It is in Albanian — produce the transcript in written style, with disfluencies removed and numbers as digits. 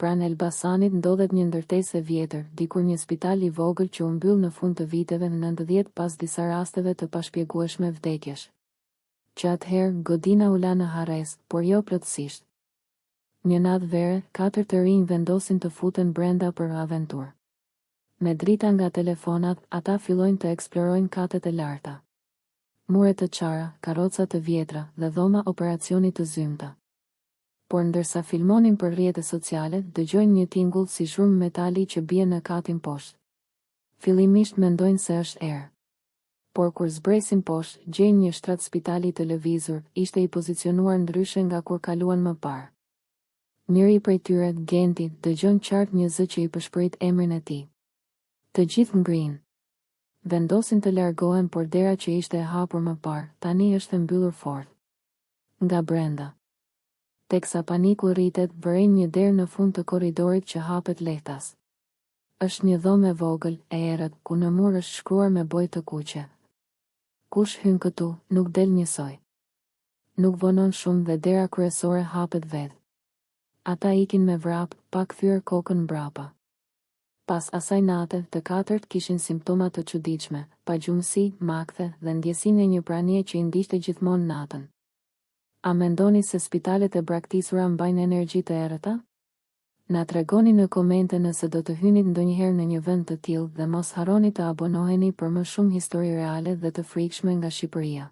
Pranë Elbasanit ndodhet një ndërtesë e vjetër, dikur një spital i vogël që u mbyll në fund të viteve 90 pas disa rasteve të pashpjegueshme vdekjesh. Që atëherë godina u la në harres, por jo plotësisht. Një natë vere, 4 të rinj vendosin të futen brenda për aventurë. Me drita nga telefonat, ata fillojnë të eksplorojnë katet e larta. Muret të qara, karroca të vjetra dhe dhoma operacionit të zymta. Por ndërsa filmonin për rrjetet sociale, dëgjojnë një tingull si zhurmë metali që bie në katin poshtë. Fillimisht mendojnë se është erë. Por kur zbresin poshtë, gjejnë një shtrat spitali të lëvizur, ishte i pozicionuar ndryshe nga kur kaluan më parë. Njëri prej tyre, Genti, dëgjon qartë një zë që i përshpërit emrin e tij. Të gjithë ngrihen. Vendosin të largohen, por dera që ishte e hapur më parë, tani është e mbyllur fort. Nga brenda. Teksa paniku rritet, vëren një derë në fund të korridorit që hapet lehtas. Është një dhomë e vogël, e errët, ku në mur është shkruar me bojë të kuqe. Kush hyn këtu, nuk del njësoj. Nuk vonon shumë dhe dera kryesore hapet vetë. Ata ikin me vrap, pa kthyer kokën mbrapa. Pas asaj nate, të katërt kishin simptoma të çuditshme, pagjumësi, makthe dhe ndjesinë e një pranie që i ndiqte gjithmonë natën. A mendoni se spitalet e braktisura mbajnë energji të errëta? Na tregoni në komente nëse do të hynit ndonjëherë në një vend të tillë dhe mos harroni të abonoheni për më shumë histori reale dhe të frikshme nga Shqipëria.